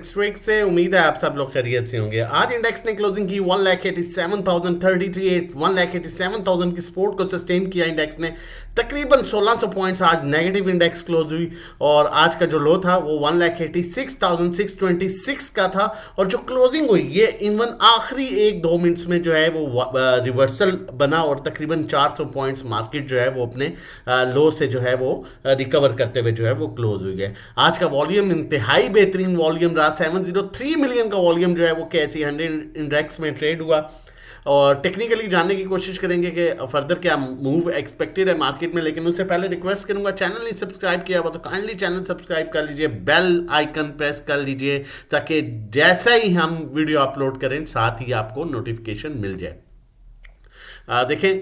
Streak से उम्मीद है आप सब लोग खैरियत से होंगे। आज इंडेक्स ने क्लोजिंग की 1,87,033 1,87,000 की सपोर्ट को सस्टेन किया। इंडेक्स ने तकरीबन 1600 पॉइंट्स आज नेगेटिव इंडेक्स क्लोज हुई और आज का जो लो था वो 1,86,626 का था और जो क्लोजिंग हुई ये इवन आखिरी 1-2 मिनट्स में जो है वो रिवर्सल बना और तकरीबन 400 पॉइंट्स मार्केट जो है वो अपने लो से जो है वो रिकवर करते हुए जो है वो क्लोज हुई है। आज का वॉल्यूम इंतहाई बेहतरीन वॉल्यूम रहा। 703 मिलियन का वॉल्यूम जो है वो KSE 100 इंडेक्स में ट्रेड हुआ और टेक्निकली जानने की कोशिश करेंगे कि फर्दर क्या मूव एक्सपेक्टेड है मार्केट में। लेकिन उससे पहले रिक्वेस्ट करूंगा, चैनल नहीं सब्सक्राइब किया हुआ तो काइंडली चैनल सब्सक्राइब कर लीजिए, बेल आइकन प्रेस कर लीजिए ताकि जैसा ही हम वीडियो अपलोड करें साथ ही आपको नोटिफिकेशन मिल जाए। देखें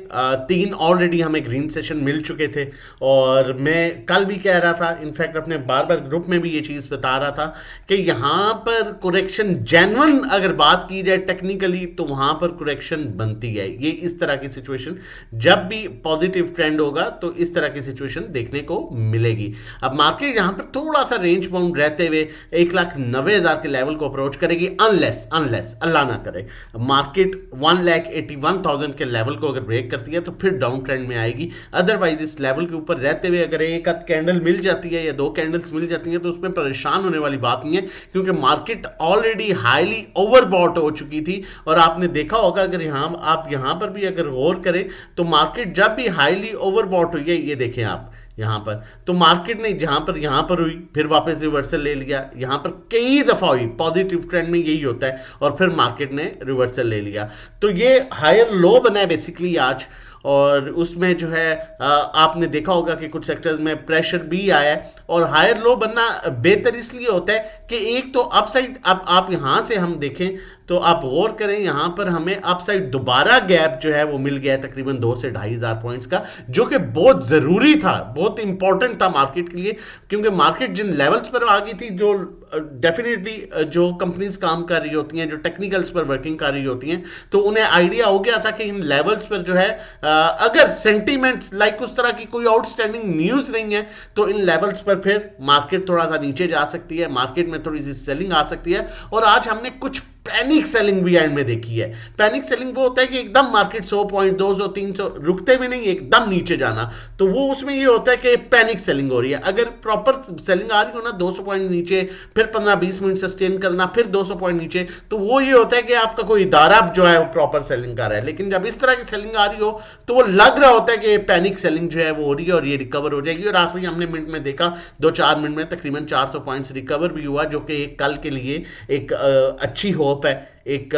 3 ऑलरेडी हमें ग्रीन सेशन मिल चुके थे और मैं कल भी कह रहा था, इनफैक्ट अपने बार बार ग्रुप में भी ये चीज़ बता रहा था कि यहाँ पर करेक्शन जेन्युइन अगर बात की जाए टेक्निकली तो वहाँ पर करेक्शन बनती है। ये इस तरह की सिचुएशन जब भी पॉजिटिव ट्रेंड होगा तो इस तरह की सिचुएशन देखने को मिलेगी। अब मार्केट यहाँ पर थोड़ा सा रेंज बाउंड रहते हुए 1,90,000 के लेवल को अप्रोच करेगी अनलेस अल्लाह ना करे मार्केट 1,81,000 के लेवल को अगर ब्रेक करती है तो फिर डाउन ट्रेंड में आएगी। अदरवाइज इस लेवल के ऊपर रहते हुए अगर एक आध कैंडल मिल जाती है या 2 कैंडल्स मिल जाती हैं तो उसमें परेशान होने वाली बात नहीं है, क्योंकि मार्केट ऑलरेडी हाईली ओवरबॉट हो चुकी थी। और आपने देखा होगा अगर आप यहां पर भी अगर गौर करें तो मार्केट जब भी हाईली ओवरबॉट हुई है, ये देखें आप यहाँ पर, तो मार्केट ने यहाँ पर हुई फिर वापस रिवर्सल ले लिया, यहाँ पर कई दफ़ा हुई, पॉजिटिव ट्रेंड में यही होता है, और फिर मार्केट ने रिवर्सल ले लिया। तो ये हायर लो बना है बेसिकली आज, और उसमें जो है आपने देखा होगा कि कुछ सेक्टर्स में प्रेशर भी आया है। और हायर लो बनना बेहतर इसलिए होता है कि एक तो अपसाइड, अब आप यहाँ से हम देखें तो आप गौर करें यहाँ पर हमें अपसाइड दोबारा गैप जो है वो मिल गया है तकरीबन 2 से 2,500 पॉइंट्स का, जो कि बहुत ज़रूरी था, बहुत इंपॉर्टेंट था मार्केट के लिए, क्योंकि मार्केट जिन लेवल्स पर आ गई थी, जो डेफिनेटली जो कंपनीज काम कर रही होती हैं, जो टेक्निकल्स पर वर्किंग कर रही होती हैं, तो उन्हें आइडिया हो गया था कि इन लेवल्स पर जो है अगर सेंटीमेंट्स लाइक उस तरह की कोई आउटस्टैंडिंग न्यूज़ नहीं है तो इन लेवल्स पर फिर मार्केट थोड़ा सा नीचे जा सकती है, मार्केट में थोड़ी सी सेलिंग आ सकती है। और आज हमने कुछ पैनिक सेलिंग भी एंड में देखी है। पैनिक सेलिंग वो होता है कि एकदम मार्केट 100 पॉइंट 200 300 रुकते भी नहीं, एकदम नीचे जाना, तो वो उसमें ये होता है कि पैनिक सेलिंग हो रही है। अगर प्रॉपर सेलिंग आ रही हो ना 200 पॉइंट नीचे, फिर 15-20 मिनट सस्टेन करना, फिर 200 पॉइंट नीचे, तो वो ये होता है कि आपका कोई इदारा जो है वो प्रॉपर सेलिंग कर रहा है। लेकिन जब इस तरह की सेलिंग आ रही हो तो वो लग रहा होता है कि पैनिक सेलिंग जो है वो हो रही है और ये रिकवर हो जाएगी। और आज भी हमने मिनट में देखा 2-4 मिनट में तकरीबन 400 पॉइंट्स रिकवर भी हुआ, जो कि एक कल के लिए एक अच्छी होप है, एक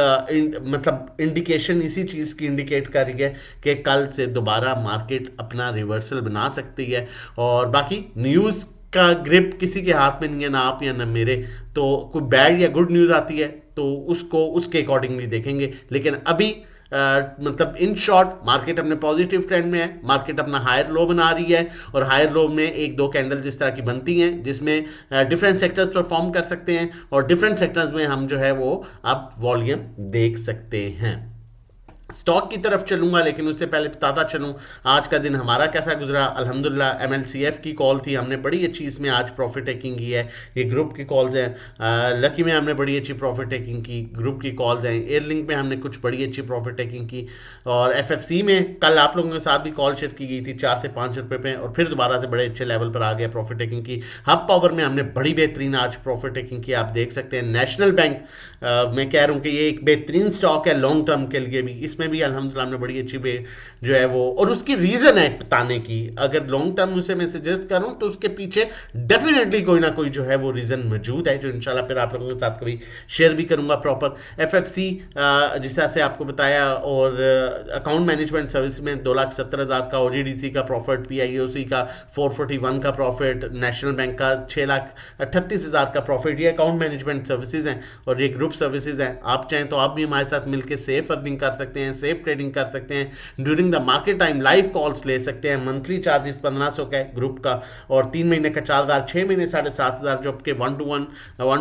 मतलब इंडिकेशन इसी चीज़ की इंडिकेट कर रही है कि कल से दोबारा मार्केट अपना रिवर्सल बना सकती है। और बाकी न्यूज़ का ग्रिप किसी के हाथ में नहीं है, ना आप या ना मेरे, तो कोई बैड या गुड न्यूज़ आती है तो उसको उसके अकॉर्डिंगली देखेंगे। लेकिन अभी मतलब इन शॉर्ट मार्केट अपने पॉजिटिव ट्रेंड में है, मार्केट अपना हायर लो बना रही है और हायर लो में 1-2 कैंडल जिस तरह की बनती हैं जिसमें डिफरेंट सेक्टर्स परफॉर्म कर सकते हैं और डिफरेंट सेक्टर्स में हम जो है वो अब वॉल्यूम देख सकते हैं। स्टॉक की तरफ चलूंगा, लेकिन उससे पहले बताता चलूं आज का दिन हमारा कैसा गुजरा। अल्हम्दुलिल्लाह MLCF की कॉल थी, हमने बड़ी अच्छी इसमें आज प्रॉफिट टेकिंग की है। ये ग्रुप की कॉल्स हैं। लकी में हमने बड़ी अच्छी प्रॉफिट टेकिंग की, ग्रुप की कॉल्स हैं। एयरलिंक में हमने कुछ बड़ी अच्छी प्रॉफिट टेकिंग की और FFC में कल आप लोगों के साथ भी कॉल शेयर की गई थी 4 से 5 रुपये पे, और फिर दोबारा से बड़े अच्छे लेवल पर आ गया प्रॉफिट टेकिंग की। हब पावर में हमने बड़ी बेहतरीन आज प्रॉफिट टेकिंग की, आप देख सकते हैं। नेशनल बैंक मैं कह रहा हूँ कि ये एक बेहतरीन स्टॉक है लॉन्ग टर्म के लिए भी, इसमें भी अल्हम्दुलिल्लाह हमने बड़ी अच्छी जो है वो, और उसकी रीज़न है बताने की, अगर लॉन्ग टर्म उसे मैं सजेस्ट करूँ तो उसके पीछे डेफिनेटली कोई ना कोई जो है वो रीज़न मौजूद है, जो इंशाल्लाह फिर आप लोगों के साथ कभी शेयर भी करूँगा प्रॉपर। FFC जिस तरह से आपको बताया, और अकाउंट मैनेजमेंट सर्विस में 2,70,000 का, OGDC का प्रॉफिट, PIOC का 441 का प्रॉफिट, नेशनल बैंक का 6,38,000 का प्रॉफिट। ये अकाउंट मैनेजमेंट सर्विसेज हैं और ये ग्रुप सर्विसेज हैं। आप चाहें तो आप भी हमारे साथ मिलकर सेफ अर्निंग कर सकते हैं, हैं, सेफ ट्रेडिंग कर सकते हैं during the market time, live calls ले सकते हैं। मंथली चार्जेस 1500 का है ग्रुप का, और 3 महीने का 4000, 6 महीने 7500, जो आपके 1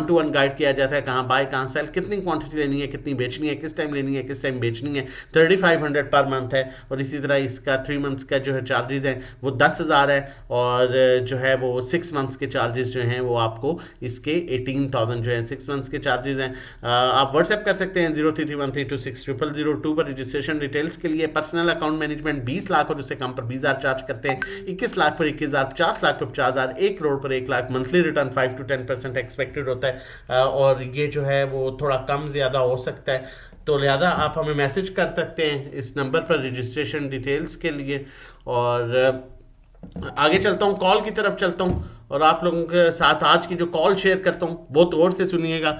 to 1 गाइड किया जाता है, कहाँ बाय कहाँ सेल, कितनी क्वांटिटी लेनी है, कितनी बेचनी है, किस टाइम लेनी है, किस टाइम बेचनी है। 3500 पर मंथ है। और इसी तरह इसका 3 मंथ्स का जो है चार्जेस है वो 10,000 है, और जो है वो 6 मंथ्स के चार्जेस जो हैं वो आपको इसके 18,000 जो है 6 मंथ्स के चार्जेस हैं। आप व्हाट्सएप कर सकते हैं 0331326002 पर। रजिस्ट्रेशन डिटेल्स के लिए पर्सनल अकाउंट मैनेजमेंट 20 लाख और उससे कम पर 20,000 चार्ज करते हैं, 21 लाख पर 21,000, 50 लाख पर 50,000, 1 करोड़ पर 1 lakh. Monthly return 5 to 10% expected होता है, और ये जो है वो थोड़ा कम ज़्यादा हो सकता है। तो लिहाजा आप हमें मैसेज कर सकते हैं इस नंबर पर रजिस्ट्रेशन डिटेल्स के लिए। और आगे चलता हूँ, कॉल की तरफ चलता हूँ और आप लोगों के साथ आज की जो कॉल शेयर करता हूँ बहुत गौर से सुनिएगा।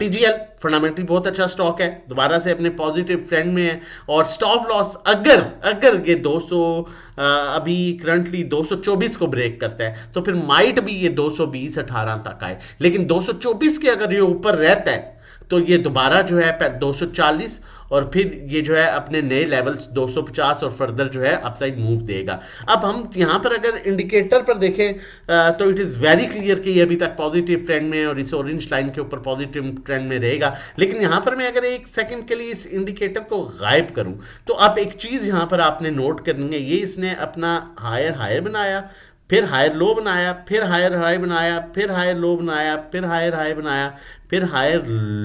TGL फंडामेंटली बहुत अच्छा स्टॉक है, दोबारा से अपने पॉजिटिव ट्रेंड में है, और स्टॉप लॉस अगर ये 200 अभी करंटली 224 को ब्रेक करता है तो फिर माइट भी ये 220-18 तक आए, लेकिन 224 के अगर ये ऊपर रहता है तो ये दोबारा जो है 240 और फिर ये जो है अपने नए लेवल्स 250 और फर्दर जो है अपसाइड मूव देगा। अब हम यहाँ पर अगर इंडिकेटर पर देखें तो इट इज़ वेरी क्लियर कि ये अभी तक पॉजिटिव ट्रेंड में और इस ऑरेंज लाइन के ऊपर पॉजिटिव ट्रेंड में रहेगा। लेकिन यहाँ पर मैं अगर एक सेकंड के लिए इस इंडिकेटर को गायब करूँ तो आप एक चीज़ यहाँ पर आपने नोट करनी है, ये इसने अपना हायर बनाया, फिर हायर लो बनाया, फिर हायर हाई बनाया, फिर हायर लो बनाया, फिर हायर हाई बनाया, फिर हायर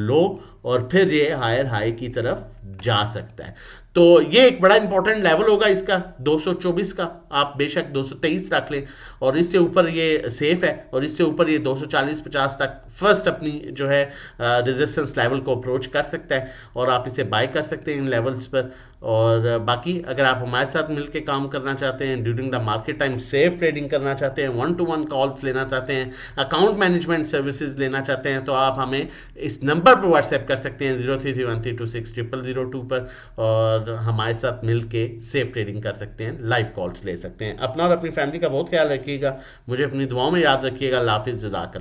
लो, और फिर ये हायर हाई की तरफ जा सकता है। तो ये एक बड़ा इंपॉर्टेंट लेवल होगा इसका 224 का, आप बेशक 223 रख लें, और इससे ऊपर ये सेफ है, और इससे ऊपर ये 240-50 तक फर्स्ट अपनी जो है रेजिस्टेंस लेवल को अप्रोच कर सकता है, और आप इसे बाय कर सकते हैं इन लेवल्स पर। और बाकी अगर आप हमारे साथ मिलकर काम करना चाहते हैं during the market time, safe trading करना चाहते हैं, 1-to-1 कॉल्स लेना चाहते हैं, अकाउंट मैनेजमेंट सर्विसेज लेना चाहते हैं, तो आप हमें इस नंबर पर व्हाट्सएप कर सकते हैं 0331326002 पर, और हमारे साथ मिलके सेफ ट्रेडिंग कर सकते हैं, लाइव कॉल्स ले सकते हैं। अपना और अपनी फैमिली का बहुत ख्याल रखिएगा, मुझे अपनी दुआओं में याद रखिएगा। अल्लाह हाफिज़, जज़ाकल्लाह।